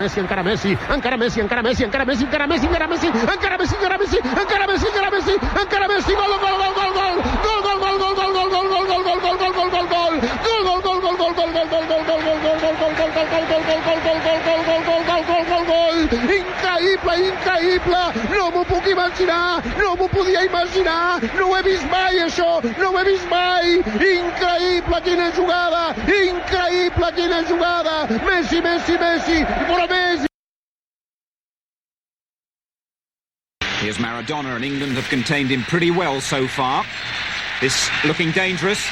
Messi, encara Messi, encara Messi, encara Messi, encara Messi, encara Messi, encara Messi, encara Messi, encara Messi, encara Messi, encara Messi, encara Messi, gol, gol, gol, gol, gol, gol, gol, gol, gol, gol, gol, gol, gol, gol, gol, gol, gol, gol, gol, increïble, no m'ho puc imaginar, no m'ho podia imaginar, no ho he vist mai això, no ho he vist mai, increïble quina jugada, Messi, Messi, Messi, però Messi. Here's Maradona, and England have contained him pretty well so far. This looking dangerous.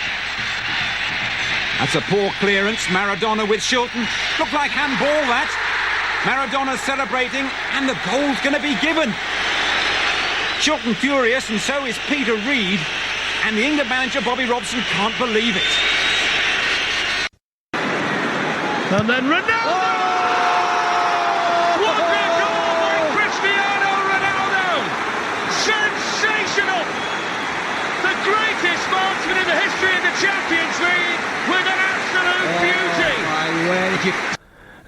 That's a poor clearance. Maradona with Shilton. Looked like handball, that. Maradona celebrating, and the goal's going to be given. Shilton furious, and so is Peter Reid. And the England manager, Bobby Robson, can't believe it. And then Ronaldo! Oh! What a goal by Cristiano Ronaldo! Sensational! The greatest marksman in the history of the Champions League with an absolute beauty! My word,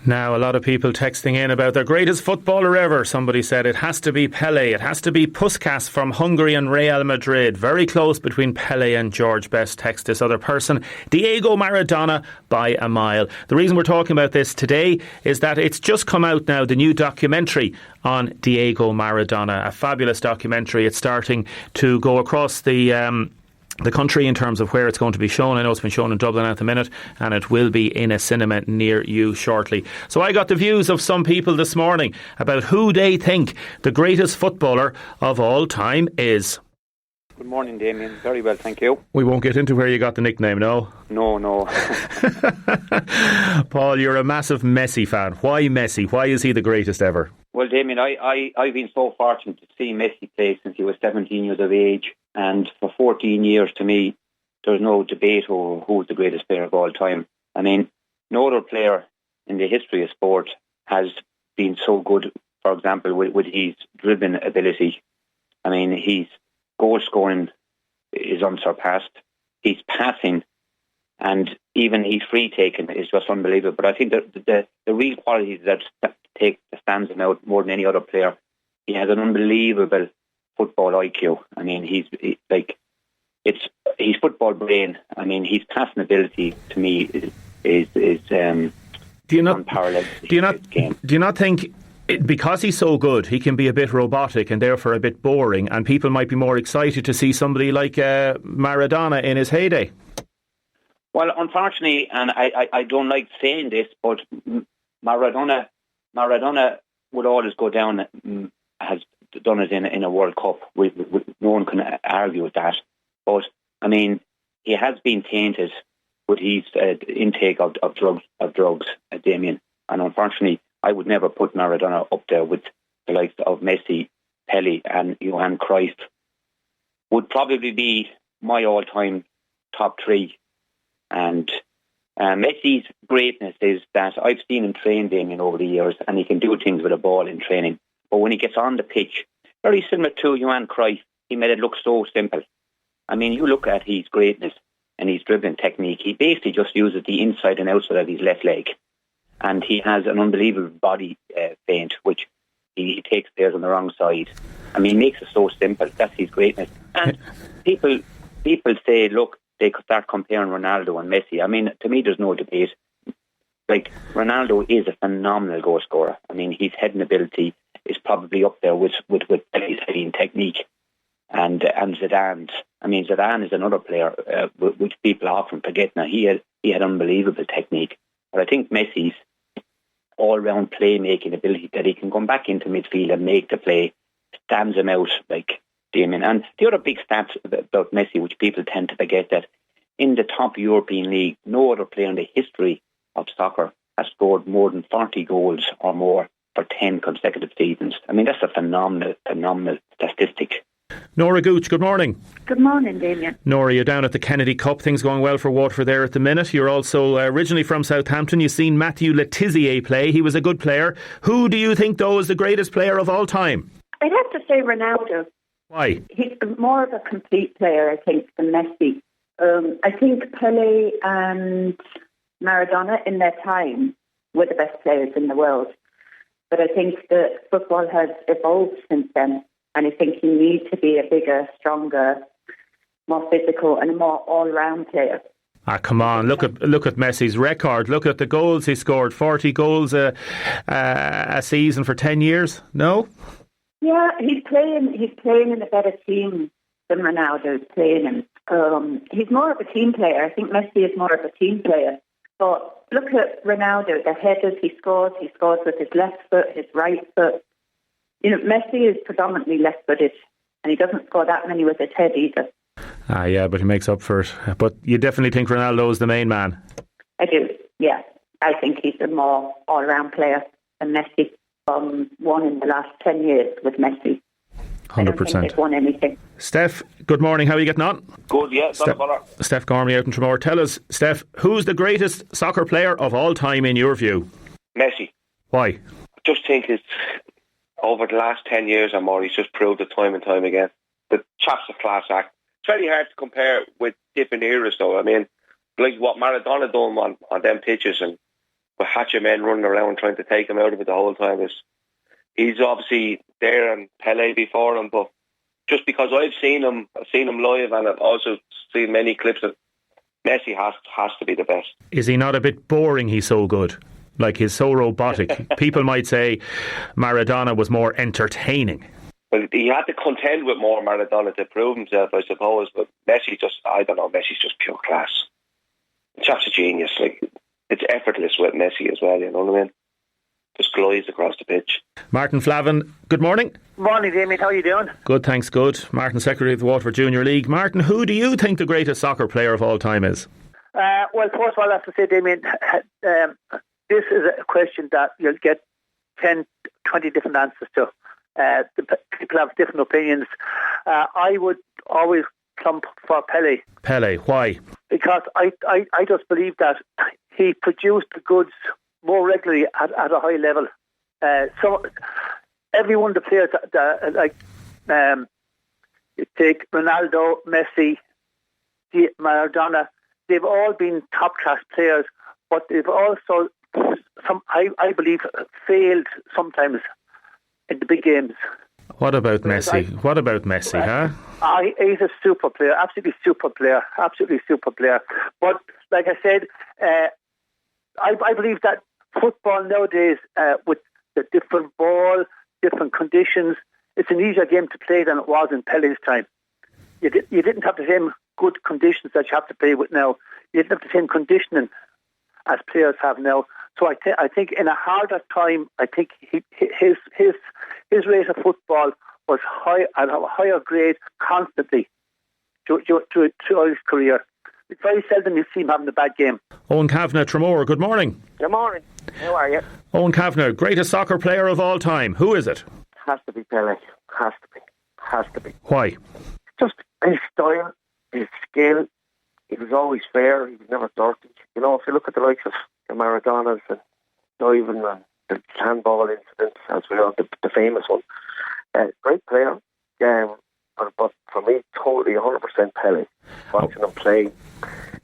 Now, a lot of people texting in about their greatest footballer ever. Somebody said it has to be Pelé. It has to be Puskas from Hungary and Real Madrid. Very close between Pelé and George Best, text this other person. Diego Maradona by a mile. The reason we're talking about this today is that it's just come out now, the new documentary on Diego Maradona. A fabulous documentary. It's starting to go across the country in terms of where it's going to be shown. I know it's been shown in Dublin at the minute, and it will be in a cinema near you shortly. So I got the views of some people this morning about who they think the greatest footballer of all time is. Good morning, Damien. Very well, thank you. We won't get into where you got the nickname, no? No. Paul, you're a massive Messi fan. Why Messi? Why is he the greatest ever? Well, Damien, I've been so fortunate to see Messi play since he was 17 years of age. And for 14 years, to me, there's no debate over who's the greatest player of all time. I mean, no other player in the history of sport has been so good, for example, with his dribbling ability. I mean, his goal scoring is unsurpassed. His passing and even his free taking is just unbelievable. But I think that the real qualities that stands him out more than any other player, he has an unbelievable football IQ. I mean, it's his football brain. I mean, his passing ability to me is unparalleled. Do you not think, because he's so good, he can be a bit robotic and therefore a bit boring, and people might be more excited to see somebody like Maradona in his heyday? Well, unfortunately, and I don't like saying this, but Maradona would always go down, has done it in a World Cup. No one can argue with that. But, I mean, he has been tainted with his intake of drugs, Damien. And unfortunately, I would never put Maradona up there with the likes of Messi, Pelé and Johan Cruyff. Would probably be my all-time top three. And Messi's greatness is that I've seen him train, Damien, over the years, and he can do things with a ball in training. But when he gets on the pitch, very similar to Johan Cruyff, he made it look so simple. I mean, you look at his greatness and his dribbling technique, he basically just uses the inside and outside of his left leg. And he has an unbelievable body feint, which he takes players on the wrong side. I mean, he makes it so simple. That's his greatness. And people say, look, they could start comparing Ronaldo and Messi. I mean, to me, there's no debate. Like, Ronaldo is a phenomenal goal scorer. I mean, his heading ability is probably up there with Pellé's heading technique and Zidane's. I mean, Zidane is another player which people often forget. Now, he had unbelievable technique. But I think Messi's all-round playmaking ability, that he can come back into midfield and make the play, stands him out, like Damien. And the other big stats about Messi, which people tend to forget, that in the top European league, no other player in the history of soccer has scored more than 40 goals or more for 10 consecutive seasons. I mean, that's a phenomenal statistic. Nora Gooch, good morning. Good morning, Damien. Nora, you're down at the Kennedy Cup. Things going well for Waterford there at the minute. You're also originally from Southampton. You've seen Matthew Letizia play. He was a good player. Who do you think, though, is the greatest player of all time? I'd have to say Ronaldo. Why? He's more of a complete player, I think, than Messi. I think Pelé and Maradona in their time were the best players in the world. But I think that football has evolved since then. And I think you need to be a bigger, stronger, more physical and a more all-round player. Come on, look at Messi's record. Look at the goals he scored. 40 goals a season for 10 years. No? Yeah, he's playing in a better team than Ronaldo's playing in. He's more of a team player. I think Messi is more of a team player. But look at Ronaldo, the headers he scores with his left foot, his right foot. You know, Messi is predominantly left-footed, and he doesn't score that many with his head either. Yeah, but he makes up for it. But you definitely think Ronaldo is the main man? I do, yeah. I think he's a more all-round player than Messi. Won in the last 10 years with Messi. 100%. I don't think they've won anything. Steph, good morning. How are you getting on? Good, yeah. Steph Gormley out in Tremor. Tell us, Steph, who's the greatest soccer player of all time in your view? Messi. Why? I just think it's over the last 10 years or more, he's just proved it time and time again. The chap's a class act. It's very hard to compare with different eras, though. I mean, like what Maradona done on them pitches and with hatchet men running around trying to take him out of it the whole time he's obviously there and Pele before him, but just because I've seen him live and I've also seen many clips of Messi has to be the best. Is he not a bit boring? He's so good. Like, he's so robotic. People might say Maradona was more entertaining. Well, he had to contend with more Maradona to prove himself, I suppose, but Messi's just pure class. The chap's a genius. Like, it's effortless with Messi as well, you know what I mean? Just glides across the pitch. Martin Flavin, good morning. Morning, Damien. How are you doing? Good, thanks, good. Martin, Secretary of the Waterford Junior League. Martin, who do you think the greatest soccer player of all time is? Well, first of all, I have to say, Damien, this is a question that you'll get 10, 20 different answers to. People have different opinions. I would always plump for Pele. Pele, why? Because I just believe that he produced the goods more regularly at a high level. So every one of the players you take Ronaldo, Messi, Maradona, they've all been top class players, but they've also I believe failed sometimes in the big games. What about Messi? He's a super player, absolutely super player. But like I said, I believe that football nowadays, with the different ball, different conditions, it's an easier game to play than it was in Pele's time. You didn't have the same good conditions that you have to play with now. You didn't have the same conditioning as players have now. So I think in a harder time, I think his rate of football was at a higher grade constantly throughout his career. It's very seldom you see him having a bad game. Owen Kavanagh, Tremor, good morning. Good morning. How are you? Owen Kavanagh, greatest soccer player of all time. Who is it? Has to be Pele. Has to be. Why? Just his style, his skill. He was always fair. He was never dirty. You know, if you look at the likes of the Maradonas and diving and the handball incident, as we know, the famous one. Great player. But for me, totally 100% Pele. Watching him play.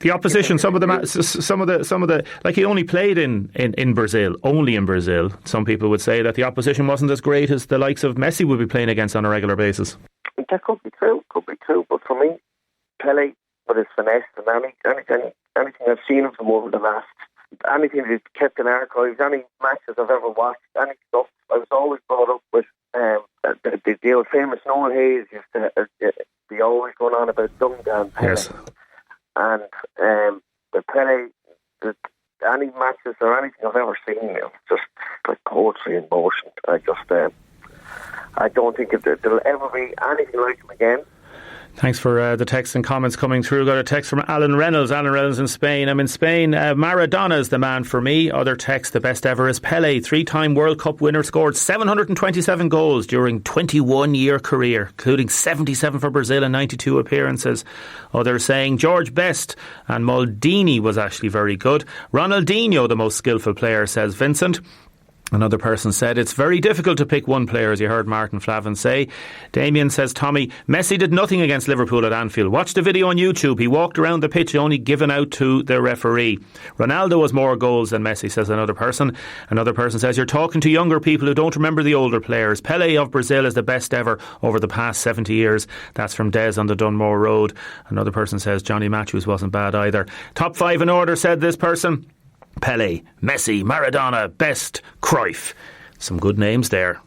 The opposition, some of the, like, he only played in Brazil, only in Brazil. Some people would say that the opposition wasn't as great as the likes of Messi would be playing against on a regular basis. That could be true. But for me, Pele, with his finesse and anything I've seen him from over the last, anything that he's kept in archives, any matches I've ever watched, any stuff, I was always brought up with the old famous Noel Hayes used to be always going on about Dungan Pele. Yes. And the Pele, any matches or anything I've ever seen, it was just like poetry in motion. I don't think there'll ever be anything like him again. Thanks for the texts and comments coming through. Got a text from Alan Reynolds. Alan Reynolds in Spain. I'm in Spain. Maradona is the man for me. Other text, the best ever is Pele. 3-time World Cup winner, scored 727 goals during 21-year career, including 77 for Brazil and 92 appearances. Others saying George Best and Maldini was actually very good. Ronaldinho, the most skillful player, says Vincent. Another person said, it's very difficult to pick one player, as you heard Martin Flavin say. Damien says, Tommy, Messi did nothing against Liverpool at Anfield. Watch the video on YouTube. He walked around the pitch only given out to the referee. Ronaldo has more goals than Messi, says another person. Another person says, you're talking to younger people who don't remember the older players. Pelé of Brazil is the best ever over the past 70 years. That's from Des on the Dunmore Road. Another person says, Johnny Matthews wasn't bad either. Top 5 in order, said this person. Pelé, Messi, Maradona, Best, Cruyff. Some good names there.